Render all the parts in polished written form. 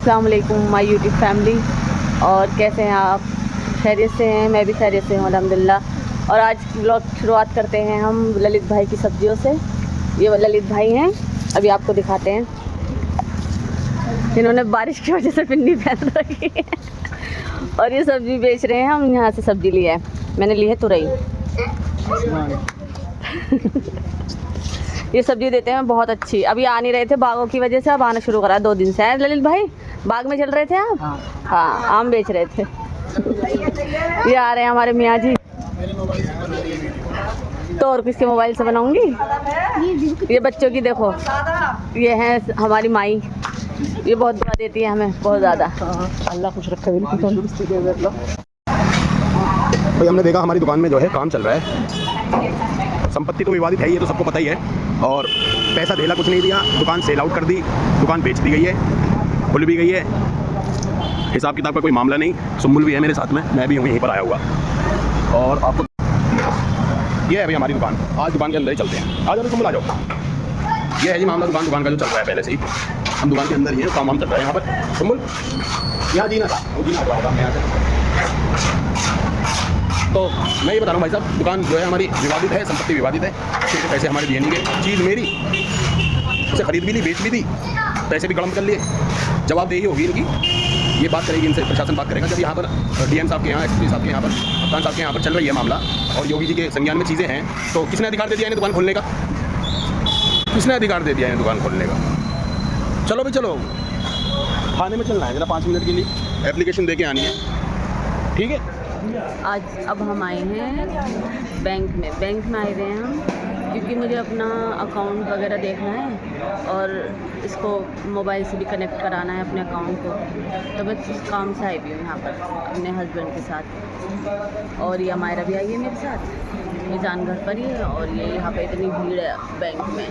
अस्सलाम वालेकुम my YouTube family. और कैसे हैं आप? खैरियत से हैं? मैं भी खैरियत से हूँ अल्हम्दुलिल्लाह। और आज व्लॉग शुरुआत करते हैं हम ललित भाई की सब्जियों से। ये ललित भाई हैं, अभी आपको दिखाते हैं। इन्होंने बारिश की वजह से पिन्नी पहन रखी है और ये सब्जी बेच रहे हैं। हम यहाँ से सब्जी ली है, मैंने ली है तुरई। ये सब्जी देते हैं बहुत अच्छी। अभी आ नहीं रहे थे बागों की वजह से, अब आना शुरू करा 2 दिन से। है ललित भाई, बाग में चल रहे थे आप? हाँ, आम बेच रहे थे। ये आ रहे हैं हमारे मियाँ जी। तो और किसके मोबाइल से बनाऊंगी? ये बच्चों की देखो, ये है हमारी माई। ये बहुत दुआ देती है हमें, बहुत ज़्यादा। अल्लाह खुश रखे। भाई हमने देखा हमारी दुकान में जो है काम चल रहा है, संपत्ति तो विवादित है, ये तो सबको पता ही है। और पैसा धेला कुछ नहीं दिया, दुकान सेल आउट कर दी, दुकान बेच दी गई है, खुल भी गई है। हिसाब किताब का कोई मामला नहीं। सुम्बुल भी है मेरे साथ में, मैं भी हूँ यहीं पर आया हुआ। और आपको ये है भाई हमारी दुकान। आज दुकान के अंदर ही चलते हैं। आ जाओ सुम्बुल, आ जाओ। ये है जी मामला दुकान का जो चल रहा है पहले से ही। हम दुकान के अंदर ही है, काम वाम चल रहा है यहाँ पर। सुम्बुल यहाँ जीना था, वो जीना होगा मैं यहाँ से। तो मैं ये बता रहा हूँ भाई साहब, दुकान जो है हमारी विवादित है, संपत्ति विवादित है। क्योंकि पैसे हमारे दिए नहीं गए, चीज़ मेरी, उसे खरीद भी ली, बेच भी दी, पैसे भी गड़म कर लिए। जवाबदेही होगी इनकी, ये बात करेगी इनसे, प्रशासन बात करेगा। जब यहाँ पर डीएम साहब के यहाँ, एसपी साहब के यहाँ पर, कप्तान साहब के यहाँ पर चल रही है मामला और योगी जी के संज्ञान में चीज़ें हैं, तो किसने अधिकार दे दिया इन्हें दुकान खोलने का? किसने अधिकार दे दिया इन्हें दुकान खोलने का? चलो भाई चलो, थाने में चलना है जरा 5 मिनट के लिए, एप्लीकेशन दे के आनी है, ठीक है? आज अब हम आए हैं बैंक में आए हुए हैं हम, क्योंकि मुझे अपना अकाउंट वगैरह देखना है और इसको मोबाइल से भी कनेक्ट कराना है अपने अकाउंट को। तो मैं उस काम से आई हुई हूँ यहाँ पर अपने हस्बैंड के साथ। और ये मायरा भी आई है मेरे साथ, ये जानघर पर ही है। और ये यहाँ पे इतनी भीड़ है बैंक में,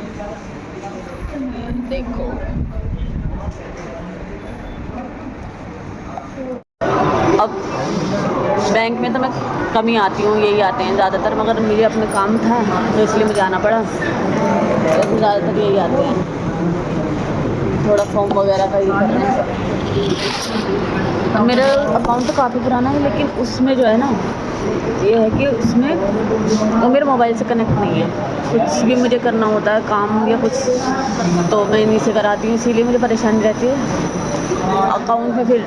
देखो। अब बैंक में तो मैं कम ही आती हूँ, यही आते हैं ज़्यादातर, मगर मुझे अपने काम था तो इसलिए मुझे आना पड़ा। तो ज़्यादातर यही आते हैं, थोड़ा फॉर्म वगैरह का ये कर रहे हैं। मेरा अकाउंट तो काफ़ी पुराना है, लेकिन उसमें जो है ना, ये है कि उसमें वो मेरे मोबाइल से कनेक्ट नहीं है। कुछ भी मुझे करना होता है काम या कुछ, तो मैं इन्हीं से कराती हूँ, इसीलिए मुझे परेशानी रहती है। अकाउंट में फिर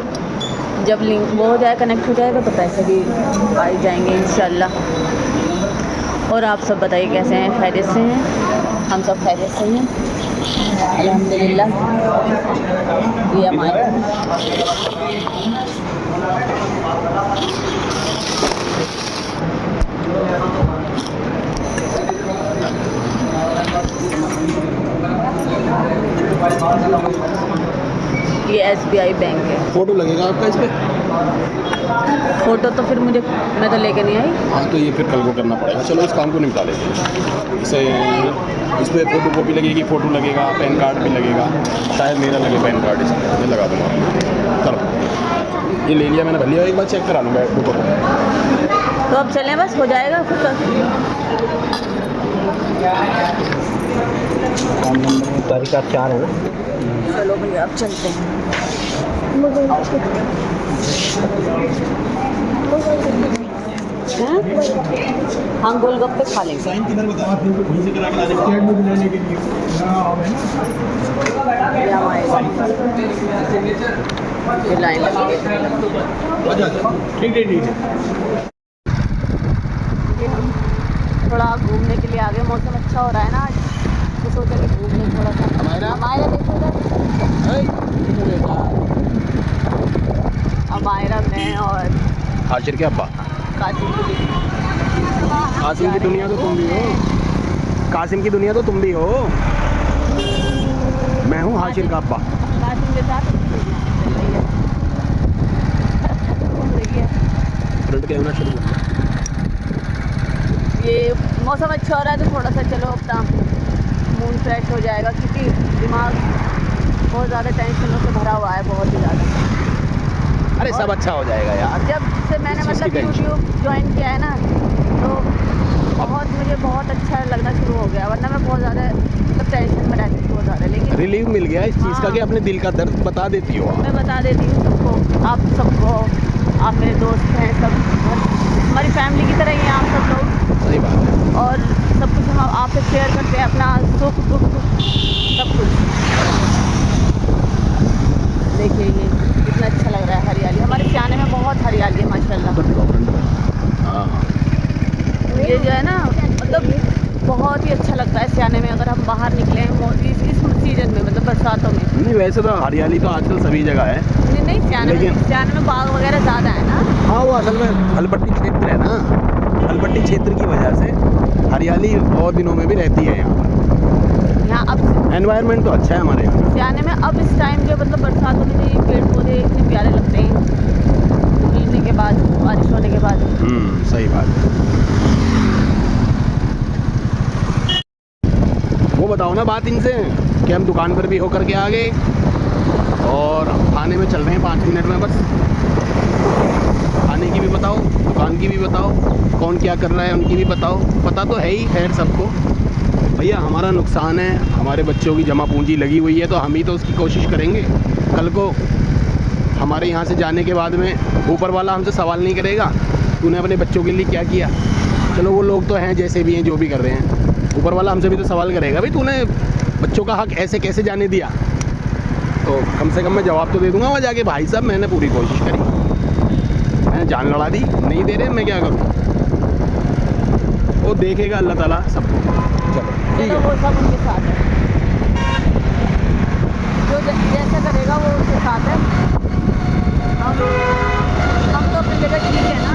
जब लिंक वो हो जाए, कनेक्ट हो जाएगा, तो पैसे भी आ ही जाएंगे इंशाल्लाह। और आप सब बताइए कैसे हैं? खैरियत से हैं? हम सब खैरियत से हैं अल्हम्दुलिल्लाह। ये हमारे ये SBI बैंक है। फोटो लगेगा आपका इस पर? फ़ोटो तो फिर मैं तो लेके नहीं आई। हाँ, तो ये फिर कल को करना पड़ेगा। चलो इस काम को निपटा लेंगे। इसे इस पर फोटो कॉपी लगेगी, फ़ोटो लगेगा, पैन कार्ड भी लगेगा। शायद मेरा लगे पैन कार्ड, इसमें मैं लगा दूँगा। चलो ये ले लिया मैंने, भलिया एक बार चेक करा लूँगा फोटो। तो अब चलें, बस हो जाएगा फिर काम नंबर तारीख 4 है ना? चलो भैया अब चलते हैं। हम गोलगप्पे खा लेंगे। लाइन थोड़ा घूमने के लिए आ गए, मौसम अच्छा हो रहा है ना आज, तो सोचा कि घूमने थोड़ा सा। हमारा देखो हमारा मैं और हाशिर के अब्बा। कासिम की दुनिया तो तुम भी हो, कासिम की दुनिया तो तुम भी हो। मैं हूँ हाशिर का अब्बा। कासिम के साथ फ्रंट कैमरा शुरू कर। ये मौसम अच्छा हो रहा है तो थोड़ा सा चलो अपना मूड फ्रेश हो जाएगा, क्योंकि दिमाग बहुत ज़्यादा टेंशनों से भरा हुआ है, बहुत ही ज़्यादा। अरे सब अच्छा हो जाएगा यार। जब से मैंने मतलब यूट्यूब ज्वाइन किया है ना, तो मुझे बहुत अच्छा लगना शुरू हो गया, वरना मैं बहुत ज़्यादा मतलब टेंशन में रहती थी बहुत ज़्यादा। लेकिन रिलीफ मिल गया इस चीज़ का हाँ। कि अपने दिल का दर्द बता देती हो आप। मैं बता देती हूँ सबको, आप सबको, आप मेरे दोस्त हैं, सब हमारी फैमिली की तरह ही हैं आप सब लोग। सही बात है। और सब कुछ हम आपसे शेयर करते हैं, अपना सुख दुख सब कुछ। देखिए ये कितना अच्छा लग रहा है, हरियाली। हमारे सियाने में बहुत हरियाली है माशाल्लाह। हाँ ये जो है ना, मतलब बहुत ही अच्छा लगता है सियाने में, अगर हम बाहर निकले इस सीजन में, मतलब बरसातों में। नहीं, वैसे तो हरियाली तो आजकल सभी जगह है। नहीं सियाने में बाग वगैरह ज़्यादा है ना। हाँ, वो असल में हलपट्टी क्षेत्र है ना, हलपट्टी क्षेत्र की वजह से हरियाली बहुत दिनों में भी रहती है यहाँ पर। यहाँ अब एनवायरनमेंट तो अच्छा है हमारे यहाँ। सियाने में अब इस टाइम जो मतलब बरसातों में जो ये पेड़ पौधे इतने प्यारे लगते हैं गिरने के बाद, बारिश होने के बाद। सही बात है। वो बताओ ना बात इनसे कि हम दुकान पर भी होकर के आ गए और खाने में चल रहे हैं 5 मिनट में बस। खाने की भी बताओ, दुकान की भी बताओ, कौन क्या कर रहा है उनकी भी बताओ। पता तो है ही खैर सबको। भैया हमारा नुकसान है, हमारे बच्चों की जमा पूंजी लगी हुई है, तो हम ही तो उसकी कोशिश करेंगे। कल को हमारे यहाँ से जाने के बाद में ऊपर वाला हमसे सवाल नहीं करेगा तूने अपने बच्चों के लिए क्या किया। चलो वो लोग तो हैं जैसे भी हैं, जो भी कर रहे हैं, ऊपर वाला हमसे भी तो सवाल करेगा, भाई तूने बच्चों का हक ऐसे कैसे जाने दिया। तो कम से कम मैं जवाब तो दे दूंगा वहाँ जाके, भाई साहब मैंने पूरी कोशिश करी, मैंने जान लड़ा दी, नहीं दे रहे मैं क्या करूँ। वो देखेगा अल्लाह ताला सबको। चलो ठीक चलो है। वो सब उनके साथ है, जो जैसा करेगा वो उसके साथ है। हम तो अपनी जगह ठीक है ना,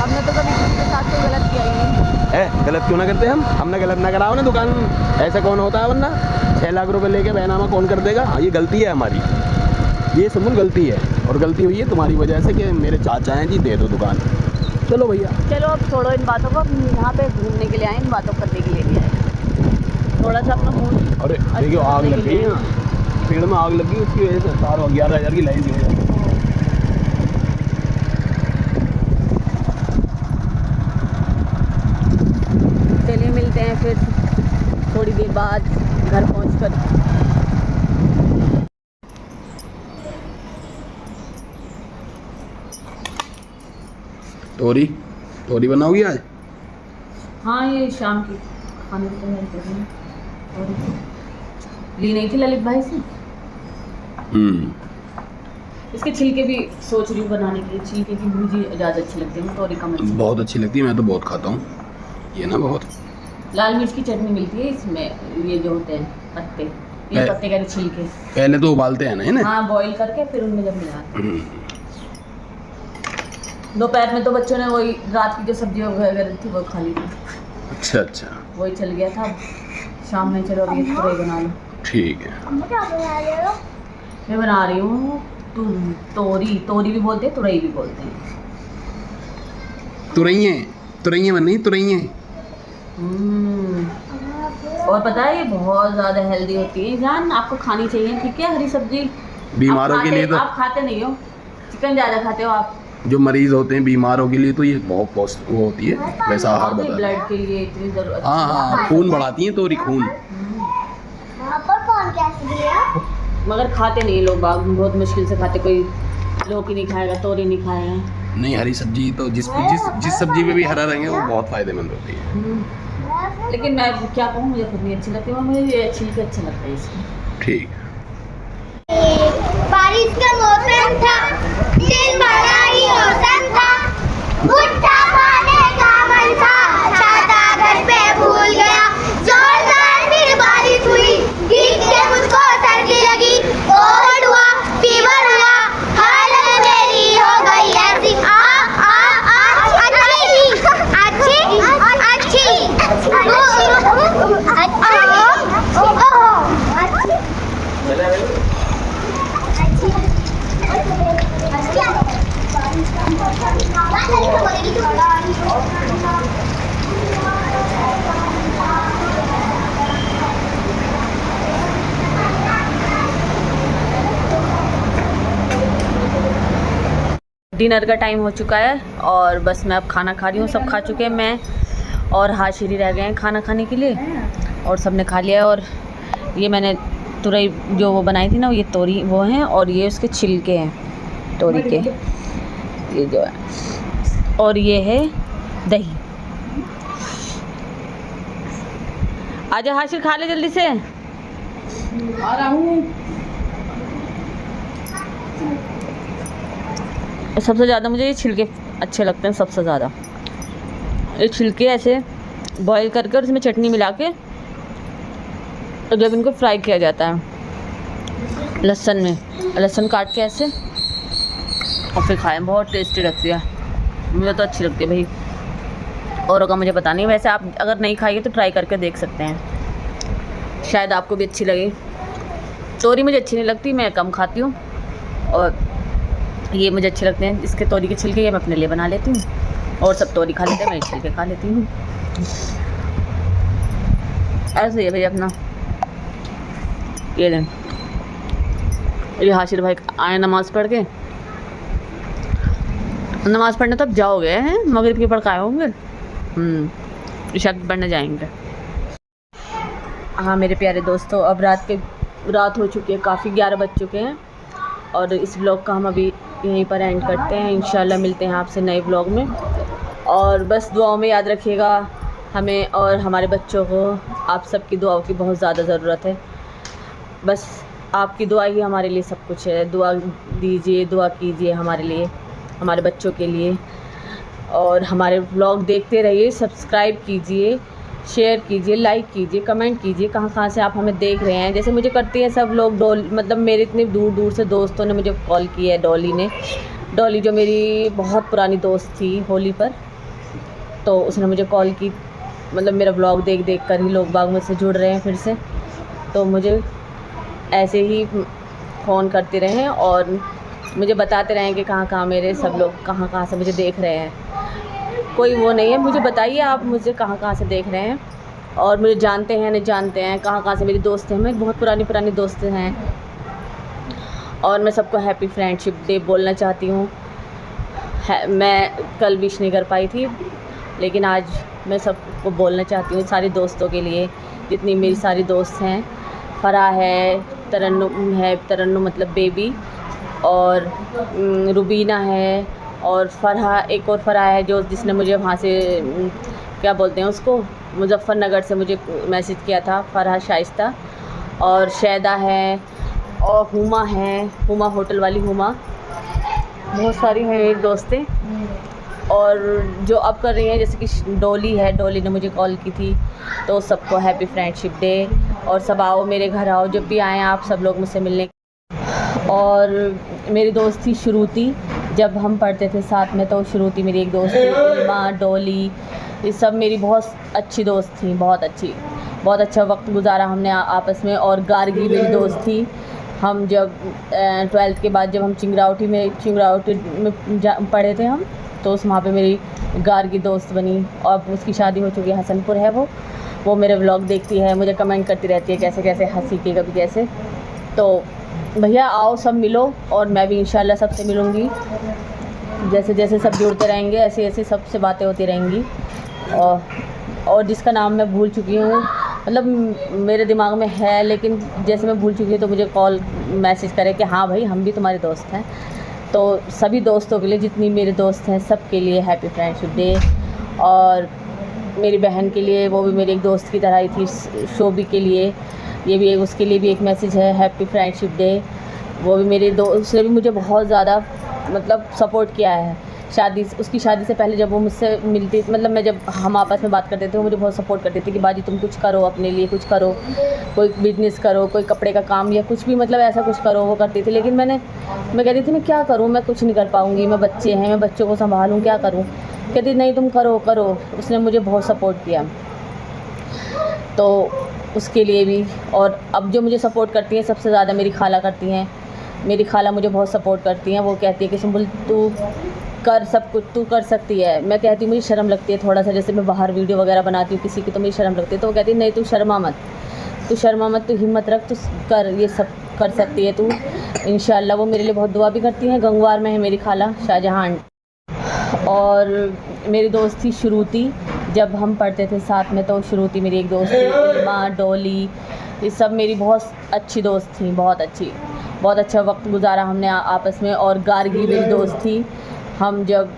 हमने तो कभी किसी के साथ कोई गलत किया ही नहीं है। गलत क्यों ना करते हमने गलत ना कराओ ना दुकान, ऐसा कौन होता है वरना 6 लाख रुपए लेके बैनामा कौन कर देगा। हाँ, ये गलती है हमारी, ये सुमन गलती है, और गलती हुई है तुम्हारी वजह से कि मेरे चाचा हैं जी, दे दो दुकान। चलो भैया, चलो अब छोड़ो इन बातों को, अब यहाँ पे घूमने के लिए आए, इन बातों करने के लिए नहीं आए, थोड़ा सा अपना मूड। अरे देखियो आग लग गई है, पेड़ में आग लग गई, उसकी वजह से 11,000 की लाइन हो जाती है। चलिए मिलते हैं फिर थोड़ी देर बाद घर पहुँचकर। तोरी बनाओगी आज? हाँ, ये शाम की खाने की तैयारी कर रही हूँ। और ली नहीं थी ललित भाई से, इसके छिलके भी सोच रही हूँ बनाने के लिए। छिलके की भुजी ज़्यादा अच्छी लगती है, तोरी का मिर्च। बहुत अच्छी लगती है, मैं तो बहुत खाता हूँ ये ना। बहुत लाल मिर्च की चटनी मिलती है इसमें, ये जो होते हैं पत्ते, ये पत्ते का छिलके पहले तो उबालते हैं ना इन्हें। हाँ, बॉईल करके फिर उनमें जब मिलाते हैं। दोपहर में तो बच्चों ने वही रात की जो सब्जी वगैरह थी वो खा ली थी। अच्छा अच्छा, वही चल गया था। शाम में चलो अभी तुरई बना लो। ठीक है। क्या बना रहे हो? मैं बना रही हूँ तोरी भी बोलते हैं, तुरई भी बोलते हैं। तुरैये बननी, तुरैये। और पता है ये बहुत ज़्यादा हेल्दी होती है जान, आपको खानी चाहिए, ठीक है। हरी सब्जी बीमारों के लिए तो, आप खाते नहीं हो, चिकन ज़्यादा खाते हो आप। जो मरीज होते हैं बीमारों के लिए तो ये बहुत पौष्टिक वो होती है, वैसा आहार बताता है। ब्लड के लिए इतनी जरूरत। हाँ, खून बढ़ाती है तोरी, खून। मगर खाते नहीं लोग बाग, बहुत मुश्किल से खाते। कोई लौकी नहीं खाएगा, तोरी नहीं खाएगा। नहीं, हरी सब्जी तो जिस सब्जी में भी हरा रंग है वो बहुत फायदेमंद होती है। लेकिन मैं क्या कहूँ, मुझे खुद नहीं अच्छी लगती है, मुझे ये छिलके अच्छे लगते हैं इसके। ठीक। बारिश का मौसम था, दिन बड़ा ही औसम था, भुट्टा खाने का मन था, छाता घर पे भूल गया, जोरदार फिर बारिश हुई, भीग के मुझको सर्दी लगी, कोल्ड हुआ, फीवर हुआ, हालत मेरी हो गई ऐसी। अच्छी डिनर का टाइम हो चुका है और बस मैं अब खाना खा रही हूँ। सब खा चुके हैं, मैं और हाशिरी रह गए हैं खाना खाने के लिए और सब ने खा लिया है। और ये मैंने तुरई जो वो बनाई थी ना, ये तोरी वो हैं और ये उसके छिलके हैं तोरी के, ये जो है, और ये है दही। आजा हाशिर, खा ले जल्दी से। आ रहा हूँ। सबसे ज़्यादा मुझे ये छिलके अच्छे लगते हैं, सबसे ज़्यादा ये छिलके ऐसे बॉईल करके और इसमें चटनी मिला के और जब इनको फ्राई किया जाता है लहसुन में, लहसुन काट के ऐसे और फिर खाएं, बहुत टेस्टी लगती है। मुझे तो अच्छी लगती है भाई, औरों का मुझे पता नहीं। वैसे आप अगर नहीं खाइए तो ट्राई करके देख सकते हैं, शायद आपको भी अच्छी लगे। तोरी मुझे अच्छी नहीं लगती, मैं कम खाती हूँ, और ये मुझे अच्छे लगते हैं। इसके तोरी के छिलके ये मैं अपने लिए बना लेती हूँ और सब तोरी खा लेते हैं, मैं छिलके खा लेती हूँ। ऐसे ही है भाई अपना। ये लें, ये हाशिर भाई आए नमाज़ पढ़ के, नमाज़ पढ़ने तब जाओगे हैं, मगरिब के पढ़ के आए होंगे, इशा पढ़ने जाएंगे। हाँ मेरे प्यारे दोस्तों, अब रात हो चुकी है, काफ़ी 11 बज चुके हैं और इस ब्लॉग का हम अभी यहीं पर एंड करते हैं। इंशाल्लाह मिलते हैं आपसे नए ब्लॉग में, और बस दुआओं में याद रखिएगा हमें और हमारे बच्चों को। आप सबकी दुआओं की बहुत ज़्यादा ज़रूरत है, बस आपकी दुआ ही हमारे लिए सब कुछ है। दुआ दीजिए, दुआ कीजिए हमारे लिए, हमारे बच्चों के लिए, और हमारे ब्लॉग देखते रहिए, सब्सक्राइब कीजिए, शेयर कीजिए, लाइक कीजिए, कमेंट कीजिए कहाँ से आप हमें देख रहे हैं। जैसे मुझे करती हैं सब लोग, मतलब मेरे इतने दूर से दोस्तों ने मुझे कॉल किया है। डॉली जो मेरी बहुत पुरानी दोस्त थी होली पर, तो उसने मुझे कॉल की, मतलब मेरा ब्लॉग देख कर ही लोग बाग मुझसे जुड़ रहे हैं फिर से। तो मुझे ऐसे ही फ़ोन करते रहें और मुझे बताते रहें कि कहाँ मेरे सब लोग कहाँ से मुझे देख रहे हैं। कोई वो नहीं है, मुझे बताइए आप मुझे कहाँ से देख रहे हैं, और मुझे जानते हैं नहीं जानते हैं, कहाँ से मेरी दोस्त हैं। मेरी बहुत पुरानी दोस्त हैं, और मैं सबको हैप्पी फ्रेंडशिप डे बोलना चाहती हूँ। मैं कल विश नहीं कर पाई थी, लेकिन आज मैं सबको बोलना चाहती हूँ, सारी दोस्तों के लिए, जितनी मेरी सारी दोस्त हैं। फराह है, तरन्नुम मतलब बेबी, और रुबीना है, और फरहा, एक और फरहा है जो जिसने मुझे वहाँ से क्या बोलते हैं उसको, मुजफ्फरनगर से मुझे मैसेज किया था, फरहा शाइस्ता, और शैदा है, और हुमा है, हुमा होटल वाली हुमा, बहुत सारी हैं मेरी दोस्तें। और जो अब कर रही हैं, जैसे कि डॉली है, डॉली ने मुझे कॉल की थी। तो सबको हैप्पी फ्रेंडशिप डे, और सब आओ मेरे घर आओ, जब भी आएँ आप सब लोग मुझसे मिलने। और मेरी दोस्त थी श्रुति, जब हम पढ़ते थे साथ में, तो श्रुति मेरी एक दोस्त थी, माँ, डॉली, ये सब मेरी बहुत अच्छी दोस्त थी, बहुत अच्छा वक्त गुजारा हमने आपस में। और गार्गी मेरी दोस्त थी, हम जब 12th के बाद जब हम चिंगरावटी में पढ़े थे हम, तो उस वहाँ पे मेरी गार्गी दोस्त बनी, और उसकी शादी हो चुकी है, हसनपुर है वो मेरे व्लॉग देखती है, मुझे कमेंट करती रहती है कैसे हंसी के कभी कैसे। तो भैया आओ सब मिलो, और मैं भी इंशाल्लाह सबसे मिलूँगी। जैसे सब जुड़ते रहेंगे, ऐसे सबसे बातें होती रहेंगी। और जिसका नाम मैं भूल चुकी हूँ, मतलब मेरे दिमाग में है, लेकिन जैसे मैं भूल चुकी हूँ तो मुझे कॉल मैसेज करे कि हाँ भाई हम भी तुम्हारे दोस्त हैं। तो सभी दोस्तों के लिए, जितनी मेरे दोस्त हैं सबके लिए हैप्पी फ्रेंडशिप डे। और मेरी बहन के लिए, वो भी मेरी एक दोस्त की तरह ही थी, शोभी के लिए, ये भी उसके लिए भी एक मैसेज है, हैप्पी फ्रेंडशिप डे। वो भी मेरे उसने भी मुझे बहुत ज़्यादा मतलब सपोर्ट किया है। उसकी शादी से पहले जब वो मुझसे मिलती, मतलब मैं जब हम आपस में बात करते थे, वो मुझे बहुत सपोर्ट करती थी कि बाजी तुम कुछ करो, अपने लिए कुछ करो, कोई बिज़नेस करो, कोई कपड़े का काम या कुछ भी, मतलब ऐसा कुछ करो, वो करती थी। लेकिन मैं कहती थी मैं क्या करूँ, मैं कुछ नहीं कर पाऊँगी, मैं बच्चे हैं, मैं बच्चों को संभालूँ, क्या करूँ। कहती नहीं तुम करो। उसने मुझे बहुत सपोर्ट किया, तो उसके लिए भी। और अब जो मुझे सपोर्ट करती हैं सबसे ज़्यादा मेरी खाला करती हैं। मेरी खाला मुझे बहुत सपोर्ट करती हैं। वो कहती है कि सुंबुल तू कर सब कुछ, तू कर सकती है। मैं कहती हूँ मुझे शर्म लगती है थोड़ा सा, जैसे मैं बाहर वीडियो वगैरह बनाती हूँ किसी की, तो मुझे शर्म लगती है। तो वो कहती है नहीं तू शर्मा मत, तू हिम्मत रख, तू कर, ये सब कर सकती है तू। इंशाल्लाह वो मेरे लिए बहुत दुआ भी करती हैं। गंगवार में है मेरी खाला शाहजहां। और मेरी दोस्त थी श्रुति, जब हम पढ़ते थे साथ में तो श्रुति मेरी एक दोस्त थी। इल्मा, डॉली, ये सब मेरी बहुत अच्छी दोस्त थी, बहुत अच्छी, बहुत अच्छा वक्त गुजारा हमने आपस में। और गार्गी मेरी दोस्त थी। हम जब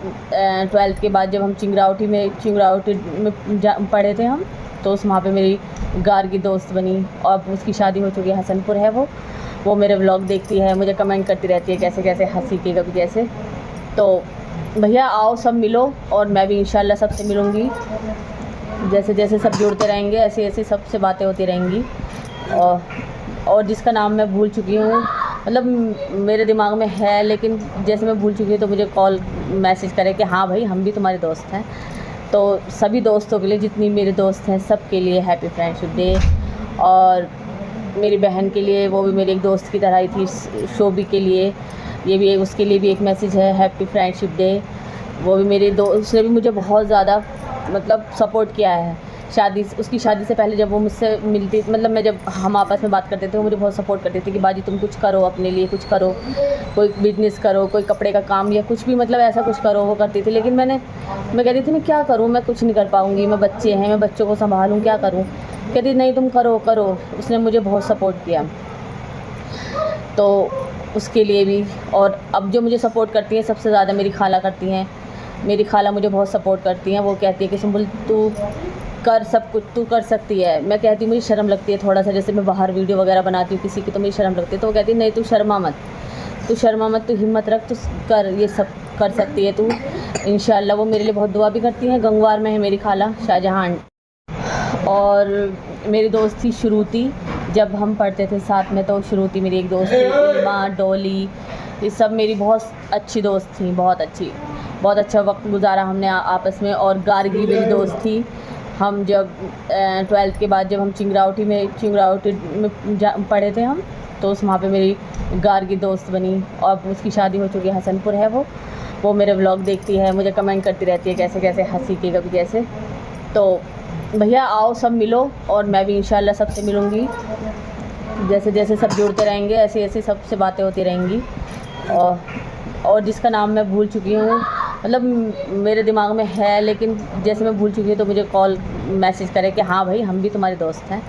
12th के बाद जब हम चिंगरावटी में पढ़े थे हम, तो उस वहाँ पे मेरी गार्गी दोस्त बनी। और उसकी शादी हो चुकी है, हसनपुर है वो मेरे व्लॉग देखती है, मुझे कमेंट करती रहती है कैसे कैसे हंसी के कभी कैसे। तो भैया आओ सब मिलो, और मैं भी इंशाल्लाह सबसे मिलूँगी। जैसे जैसे सब जुड़ते रहेंगे ऐसे ऐसे सबसे बातें होती रहेंगी। और जिसका नाम मैं भूल चुकी हूँ, मतलब मेरे दिमाग में है लेकिन जैसे मैं भूल चुकी हूँ, तो मुझे कॉल मैसेज करे कि हाँ भाई हम भी तुम्हारे दोस्त हैं। तो सभी दोस्तों के लिए, जितनी मेरे दोस्त हैं सब के लिए हैप्पी फ्रेंडशिप डे। और मेरी बहन के लिए, वो भी मेरी एक दोस्त की तरह ही थी, शोभी के लिए, ये भी उसके लिए भी एक मैसेज है हैप्पी फ्रेंडशिप डे। वो भी मेरी उसने भी मुझे बहुत ज़्यादा मतलब सपोर्ट किया है। उसकी शादी से पहले जब वो मुझसे मिलती, मतलब मैं जब हम आपस में बात करते थे, वो मुझे बहुत सपोर्ट करती थी कि बाजी तुम कुछ करो, अपने लिए कुछ करो, कोई बिजनेस करो, कोई कपड़े का काम या कुछ भी, मतलब ऐसा कुछ करो, वो करती थी। लेकिन मैं कहती थी मैं क्या करूँ, मैं कुछ नहीं कर पाऊँगी, मैं बच्चे हैं, मैं बच्चों को संभालूँ, क्या करूँ। कहती नहीं तुम करो। उसने मुझे बहुत सपोर्ट किया, तो उसके लिए भी। और अब जो मुझे सपोर्ट करती हैं सबसे ज़्यादा मेरी खाला करती हैं। मेरी खाला मुझे बहुत सपोर्ट करती हैं। वो कहती है कि सुंबुल तू कर सब कुछ, तू कर सकती है। मैं कहती हूँ मुझे शर्म लगती है थोड़ा सा, जैसे मैं बाहर वीडियो वगैरह बनाती हूँ किसी की, तो मुझे शर्म लगती है। तो वो कहती है नहीं तू शर्मा मत, तू हिम्मत रख, तू कर, ये सब कर सकती है तू। इंशाल्लाह वो मेरे लिए बहुत दुआ भी करती हैं। गंगवार में है मेरी खाला शाहजहां। और मेरी दोस्त थी श्रुति, जब हम पढ़ते थे साथ में तो श्रुति मेरी एक दोस्त थी। इल्मा, डॉली, ये सब मेरी बहुत अच्छी दोस्त थी, बहुत अच्छी, बहुत अच्छा वक्त गुजारा हमने आपस में। और गार्गी मेरी दोस्त थी। हम जब 12th के बाद जब हम चिंगरावटी में पढ़े थे हम, तो उस वहाँ पे मेरी गार्गी दोस्त बनी। और उसकी शादी हो चुकी है, हसनपुर है वो मेरे व्लॉग देखती है, मुझे कमेंट करती रहती है कैसे कैसे हंसी के कभी कैसे। तो भैया आओ सब मिलो, और मैं भी इंशाल्लाह सबसे मिलूँगी। जैसे जैसे सब जुड़ते रहेंगे ऐसे ऐसे सबसे बातें होती रहेंगी। और जिसका नाम मैं भूल चुकी हूँ, मतलब मेरे दिमाग में है लेकिन जैसे मैं भूल चुकी हूँ, तो मुझे कॉल मैसेज करे कि हाँ भाई हम भी तुम्हारे दोस्त हैं।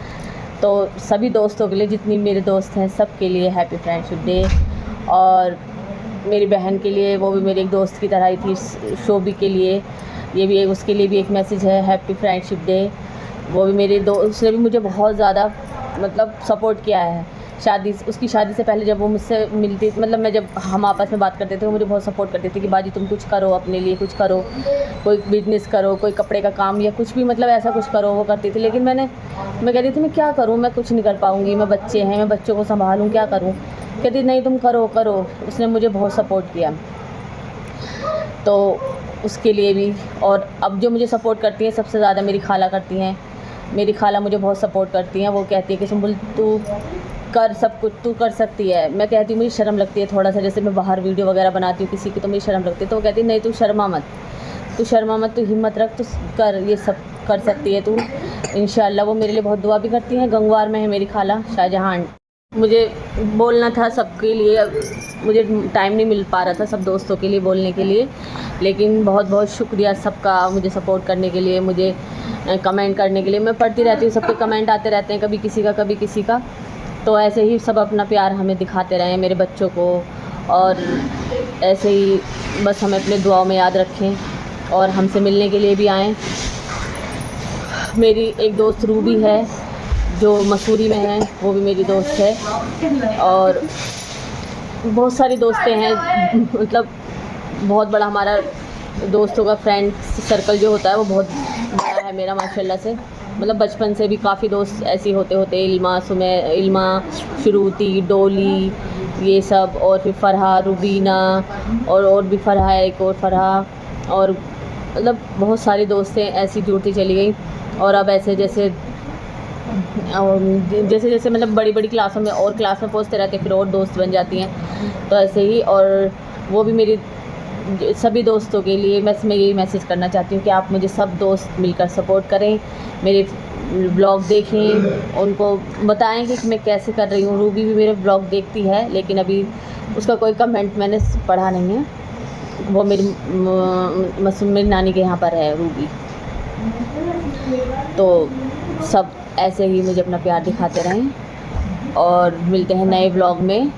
तो सभी दोस्तों के लिए, जितनी मेरे दोस्त हैं सब के लिए हैप्पी फ्रेंडशिप डे। और मेरी बहन के लिए, वो भी मेरी एक दोस्त की तरह ही थी, शोभी के लिए, ये भी उसके लिए भी एक मैसेज है हैप्पी फ्रेंडशिप डे। वो भी मेरी उसने भी मुझे बहुत ज़्यादा मतलब सपोर्ट किया है। उसकी शादी से पहले जब वो मुझसे मिलती, मतलब मैं जब हम आपस में बात करते थे, वो मुझे बहुत सपोर्ट करती थी कि बाजी तुम कुछ करो, अपने लिए कुछ करो, कोई बिजनेस करो, कोई कपड़े का काम या कुछ भी, मतलब ऐसा कुछ करो, वो करती थी। लेकिन मैं कहती थी मैं क्या करूँ, मैं कुछ नहीं कर पाऊँगी, मैं बच्चे हैं, मैं बच्चों को संभालूँ, क्या करूँ। कहती नहीं तुम करो। उसने मुझे बहुत सपोर्ट किया, तो उसके लिए भी। और अब जो मुझे सपोर्ट करती हैं सबसे ज़्यादा मेरी खाला करती हैं। मेरी खाला मुझे बहुत सपोर्ट करती हैं। वो कहती है कि सुंबुल तू कर सब कुछ, तू कर सकती है। मैं कहती हूँ मुझे शर्म लगती है थोड़ा सा, जैसे मैं बाहर वीडियो वगैरह बनाती हूँ किसी की, तो मुझे शर्म लगती है। तो वो कहती है नहीं तू शर्मा मत, तू हिम्मत रख, तू कर, ये सब कर सकती है तू। इंशाल्लाह वो मेरे लिए बहुत दुआ भी करती हैं। गंगवार में है मेरी खाला शाहजहां। मुझे बोलना था सबके लिए, मुझे टाइम नहीं मिल पा रहा था सब दोस्तों के लिए बोलने के लिए, लेकिन बहुत बहुत शुक्रिया सबका मुझे सपोर्ट करने के लिए, मुझे कमेंट करने के लिए। मैं पढ़ती रहती हूँ, सबके कमेंट आते रहते हैं, कभी किसी का। तो ऐसे ही सब अपना प्यार हमें दिखाते रहें, मेरे बच्चों को, और ऐसे ही बस हमें अपने दुआओं में याद रखें और हमसे मिलने के लिए भी आएँ। मेरी एक दोस्त रूबी है जो मसूरी में है, वो भी मेरी दोस्त है। और बहुत सारी दोस्तें हैं, मतलब बहुत बड़ा हमारा दोस्तों का फ्रेंड सर्कल जो होता है वो बहुत बड़ा है मेरा माशाल्लाह से। मतलब बचपन से भी काफ़ी दोस्त ऐसे होते इल्मा, श्रुति, डोली, ये सब, और फिर फ़रहा, रुबीना, और भी फ़रहा है, एक और फ़रहा, और मतलब बहुत सारी दोस्तें ऐसी जुड़ती चली गई। और अब ऐसे जैसे मतलब बड़ी बड़ी क्लासों में और क्लास में पहुँचते रहते हैं, फिर और दोस्त बन जाती हैं। तो ऐसे ही, और वो भी मेरी सभी दोस्तों के लिए मैं यही मैसेज करना चाहती हूँ कि आप मुझे सब दोस्त मिलकर सपोर्ट करें। ब्लॉग देखें, उनको बताएं कि मैं कैसे कर रही हूँ। रूबी भी मेरे ब्लॉग देखती है, लेकिन अभी उसका कोई कमेंट मैंने पढ़ा नहीं है। वो मेरी नानी के यहाँ पर है रूबी। तो सब ऐसे ही मुझे अपना प्यार दिखाते रहें और मिलते हैं नए ब्लॉग में,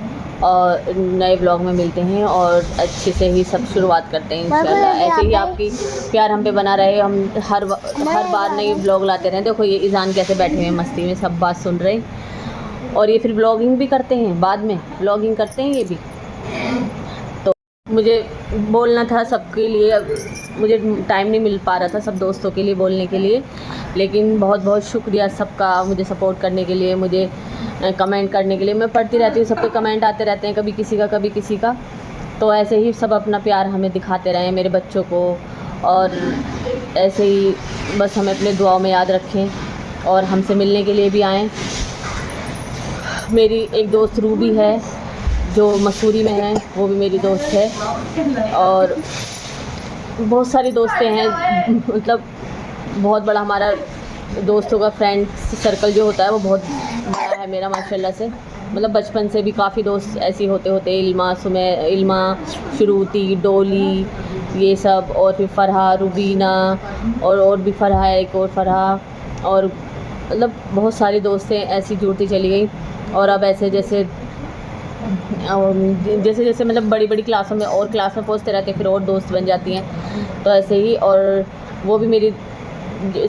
और नए ब्लॉग में मिलते हैं और अच्छे से ही सब शुरुआत करते हैं इंशाल्लाह। ऐसे ही आपकी प्यार हम पे बना रहे, हम हर बार नए ब्लॉग लाते रहें। देखो ये ईज़ान कैसे बैठे हुए हैं मस्ती में, सब बात सुन रहे हैं। और ये फिर ब्लॉगिंग भी करते हैं, बाद में ब्लॉगिंग करते हैं ये भी। तो मुझे बोलना था सबके लिए, अब मुझे टाइम नहीं मिल पा रहा था सब दोस्तों के लिए बोलने के लिए, लेकिन बहुत बहुत शुक्रिया सबका मुझे सपोर्ट करने के लिए, मुझे कमेंट करने के लिए। मैं पढ़ती रहती हूँ, सबके कमेंट आते रहते हैं, कभी किसी का कभी किसी का। तो ऐसे ही सब अपना प्यार हमें दिखाते रहें, मेरे बच्चों को, और ऐसे ही बस हमें अपने दुआओं में याद रखें और हमसे मिलने के लिए भी आएँ। मेरी एक दोस्त रूबी है जो मसूरी में है, वो भी मेरी दोस्त है। और बहुत सारी दोस्तें हैं, मतलब बहुत बड़ा हमारा दोस्तों का फ्रेंड सर्कल जो होता है वो बहुत बड़ा है मेरा माशाल्लाह से। मतलब बचपन से भी काफ़ी दोस्त ऐसी होते इल्मा, शुरूती, डोली, ये सब, और फिर फ़रहा, रुबीना, और भी फ़रहा है, एक और फ़रहा, और मतलब बहुत सारी दोस्तें ऐसी जुड़ती चली गई। और अब ऐसे जैसे जैसे मतलब बड़ी बड़ी क्लासों में और क्लास में पहुँचते रहते हैं, फिर और दोस्त बन जाती हैं। तो ऐसे ही, और वो भी मेरी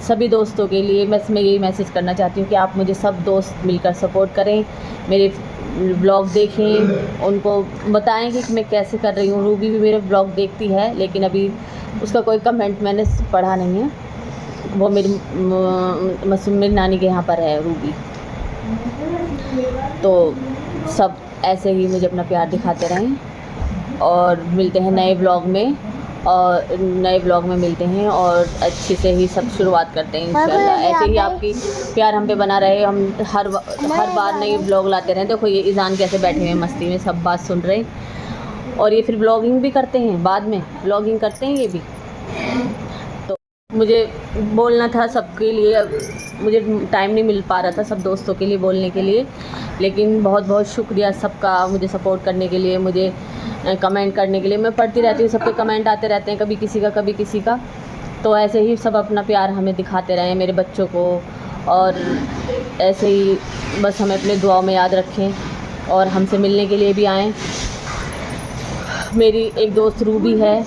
सभी दोस्तों के लिए मैं यही मैसेज करना चाहती हूँ कि आप मुझे सब दोस्त मिलकर सपोर्ट करें, मेरे ब्लॉग देखें, उनको बताएं कि मैं कैसे कर रही हूँ। रूबी भी मेरे ब्लॉग देखती है, लेकिन अभी उसका कोई कमेंट मैंने पढ़ा नहीं है। वो मेरी नानी के यहाँ पर है रूबी। तो सब ऐसे ही मुझे अपना प्यार दिखाते रहें और मिलते हैं नए ब्लॉग में, और नए ब्लॉग में मिलते हैं और अच्छे से ही सब शुरुआत करते हैं इंशाल्लाह। ऐसे ही आपकी प्यार हम पे बना रहे, हम हर बार नए ब्लॉग लाते रहें। देखो ये ईज़ान कैसे बैठे हुए हैं मस्ती में, सब बात सुन रहे हैं। और ये फिर ब्लॉगिंग भी करते हैं, बाद में ब्लॉगिंग करते हैं ये भी। तो मुझे बोलना था सबके लिए, अब मुझे टाइम नहीं मिल पा रहा था सब दोस्तों के लिए बोलने के लिए, लेकिन बहुत बहुत शुक्रिया सबका मुझे सपोर्ट करने के लिए, मुझे कमेंट करने के लिए। मैं पढ़ती रहती हूँ, सबके कमेंट आते रहते हैं, कभी किसी का कभी किसी का। तो ऐसे ही सब अपना प्यार हमें दिखाते रहें, मेरे बच्चों को, और ऐसे ही बस हमें अपने दुआओं में याद रखें और हमसे मिलने के लिए भी आएँ। मेरी एक दोस्त रूबी है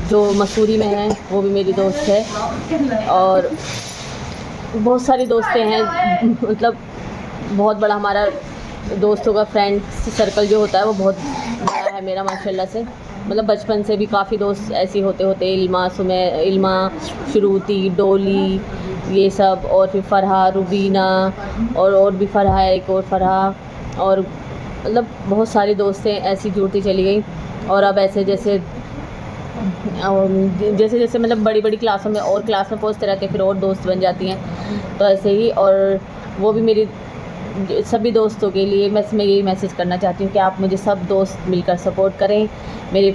जो मसूरी में है, वो भी मेरी दोस्त है। और बहुत सारी दोस्तें हैं, मतलब बहुत बड़ा हमारा दोस्तों का फ्रेंड सर्कल जो होता है वो बहुत बड़ा है मेरा माशाल्लाह से। मतलब बचपन से भी काफ़ी दोस्त ऐसी होते इल्मा, शुरूती, डोली, ये सब, और फिर फ़रहा, रुबीना, और भी फ़रहा है, एक और फ़रहा, और मतलब बहुत सारी दोस्तें ऐसी जुड़ती चली गई। और अब ऐसे जैसे मतलब बड़ी बड़ी क्लासों में और क्लास में पहुँचते रहते हैं, फिर और दोस्त बन जाती हैं। तो ऐसे ही, और वो भी मेरी सभी दोस्तों के लिए मैं यही मैसेज करना चाहती हूँ कि आप मुझे सब दोस्त मिलकर सपोर्ट करें, मेरे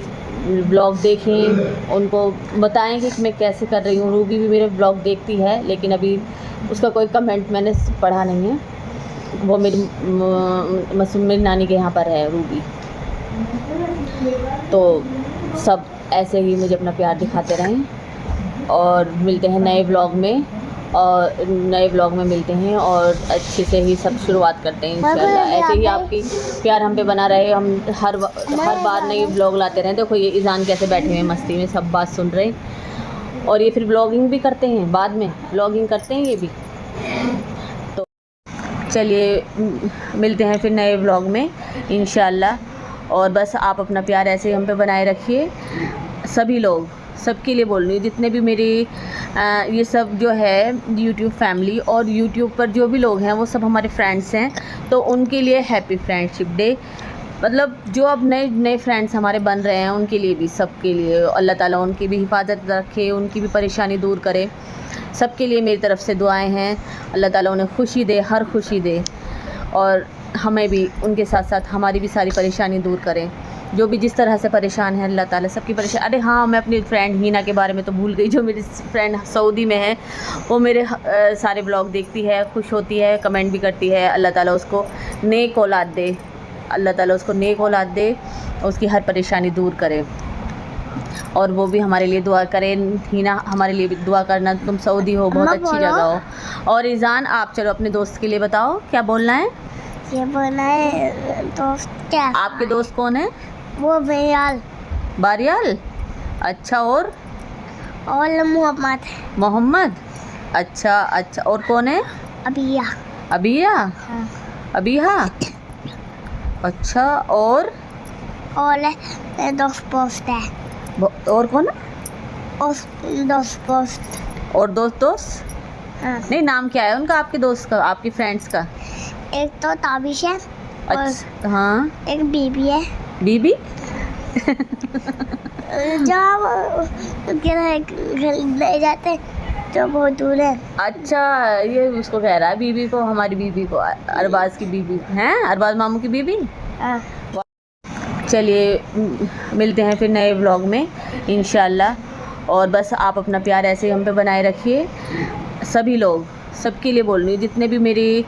ब्लॉग देखें, उनको बताएं कि मैं कैसे कर रही हूँ। रूबी भी मेरे ब्लॉग देखती है, लेकिन अभी उसका कोई कमेंट मैंने पढ़ा नहीं है। वो मेरी नानी के यहाँ पर है रूबी। तो सब ऐसे ही मुझे अपना प्यार दिखाते रहें और मिलते हैं नए ब्लॉग में, और नए ब्लॉग में मिलते हैं और अच्छे से ही सब शुरुआत करते हैं इंशाल्लाह। ऐसे ही आपकी प्यार हम पे बना रहे, हम हर बार नए ब्लॉग लाते रहें। देखो ये ईज़ान कैसे बैठे हुए हैं मस्ती में, सब बात सुन रहे हैं। और ये फिर ब्लॉगिंग भी करते हैं, बाद में ब्लॉगिंग करते हैं ये भी। तो चलिए मिलते हैं फिर नए ब्लॉग में इंशाल्लाह। और बस आप अपना प्यार ऐसे ही हम पे बनाए रखिए। सभी लोग, सबके लिए बोल रही हूँ, जितने भी मेरी ये सब जो है यूट्यूब फैमिली और यूट्यूब पर जो भी लोग हैं वो सब हमारे फ्रेंड्स हैं, तो उनके लिए हैप्पी फ्रेंडशिप डे। मतलब जो अब नए फ्रेंड्स हमारे बन रहे हैं उनके लिए भी, सबके लिए अल्लाह ताला उनकी भी हिफाजत रखे, उनकी भी परेशानी दूर करे। सबके लिए मेरी तरफ़ से दुआएं हैं, अल्लाह ताला उन्हें खुशी दे, हर खुशी दे, और हमें भी उनके साथ साथ हमारी भी सारी परेशानी दूर करें। जो भी जिस तरह से परेशान है, अल्लाह ताला सबकी परेशान। अरे हाँ, मैं अपनी फ्रेंड हीना के बारे में तो भूल गई, जो मेरी फ्रेंड सऊदी में है, वो मेरे सारे ब्लॉग देखती है, खुश होती है, कमेंट भी करती है। अल्लाह ताला उसको नेक औलाद दे, अल्लाह ताला उसको नेक औलाद दे, उसकी हर परेशानी दूर करे। और वो भी हमारे लिए दुआ करें। हीना, हमारे लिए भी दुआ करना। तुम सऊदी हो, बहुत अच्छी जगह हो। और ईजान, आप चलो अपने दोस्त के लिए बताओ क्या बोलना है। ये बोला है दोस्त क्या? आपके दोस्त कौन है? वो बेयाल बारियाल। अच्छा, और मोहम्मद मोहम्मद। अच्छा अच्छा, और कौन है? अबिया। अबिया। हाँ। अबिहा। अच्छा, और दोस्त पोस्ट है। और कौन है? दोस्त पोस्ट। और दोस्त हाँ। नहीं, नाम क्या है उनका, आपके दोस्त का, आपकी फ्रेंड्स का? एक तो ताबिश है और अच्छा, हाँ। एक बीबी है। बीबी। जब ले जाते तो बहुत दूर है। अच्छा, ये उसको कह रहा है, बीबी को, हमारी बीबी को, अरबाज की बीबी हैं, अरबाज मामू की बीबी। हाँ। चलिए, मिलते हैं फिर नए व्लॉग में इंशाल्लाह। और बस आप अपना प्यार ऐसे ही हम पे बनाए रखिए। सभी लोग, सबके लिए बोल रही हूँ, जितने भी मेरी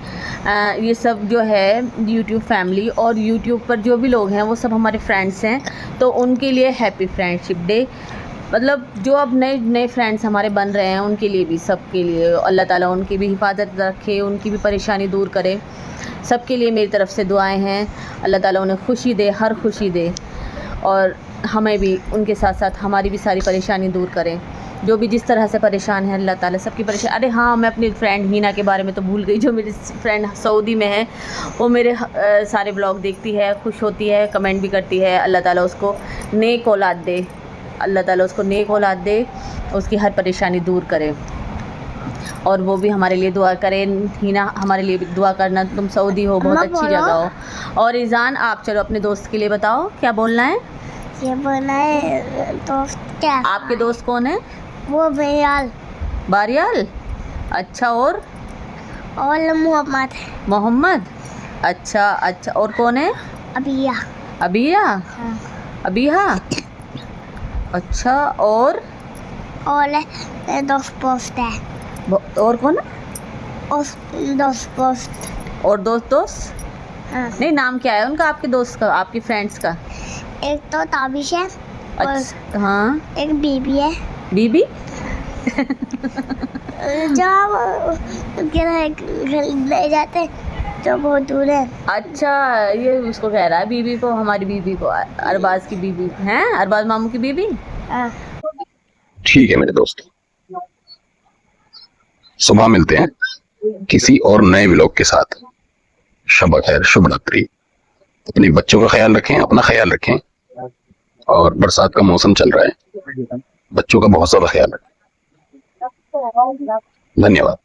ये सब जो है यूट्यूब फैमिली और यूट्यूब पर जो भी लोग हैं, वो सब हमारे फ्रेंड्स हैं, तो उनके लिए हैप्पी फ्रेंडशिप डे। मतलब जो अब नए नए फ्रेंड्स हमारे बन रहे हैं, उनके लिए भी, सबके लिए अल्लाह ताला उनकी भी हिफाजत रखे, उनकी भी परेशानी दूर करे। सबके लिए मेरी तरफ़ से दुआएं हैं, अल्लाह ताला उन्हें खुशी दे, हर खुशी दे, और हमें भी उनके साथ साथ हमारी भी सारी परेशानी दूर करें। जो भी जिस तरह से परेशान है, अल्लाह ताला सबकी परेशानी। अरे हाँ, मैं अपनी फ्रेंड हीना के बारे में तो भूल गई, जो मेरी फ्रेंड सऊदी में है, वो मेरे सारे ब्लॉग देखती है, खुश होती है, कमेंट भी करती है। अल्लाह ताला उसको नेक औलाद दे, अल्लाह ताला उसको नेक औलाद दे, उसकी हर परेशानी दूर करे। और वो भी हमारे लिए दुआ करें। हीना, हमारे लिए भी दुआ करना। तुम सऊदी हो, बहुत अच्छी जगह हो। और ईजान, आप चलो अपने दोस्त के लिए बताओ क्या बोलना है। ये बोला है दोस्त क्या? आपके दोस्त कौन है? वो बेयाल बारियाल। अच्छा, और मोहम्मद मोहम्मद। अच्छा अच्छा, और कौन है? अबिया। अबिया। हाँ। अबिहा। अच्छा, और दोस्त पोस्ट है। और कौन है? दोस्त पोस्ट। और दोस्त हाँ। नहीं, नाम क्या है उनका, आपके दोस्त का, आपकी फ्रेंड्स का? एक तो ताबिश है और अच्छा, हाँ। एक बीबी है। बीबी। जब ले जाते तो बहुत दूर है। अच्छा, ये उसको कह रहा है, बीबी को, हमारी बीबी को, अरबाज की बीबी हैं, अरबाज मामू की बीबी। हाँ। ठीक है मेरे दोस्त, सुबह मिलते हैं किसी और नए व्लॉग के साथ। शब खैर, शुभ रात्रि। अपने बच्चों का ख्याल रखें, अपना ख्याल रखें, और बरसात का मौसम चल रहा है, बच्चों का बहुत ज़्यादा ख्याल रखें। धन्यवाद।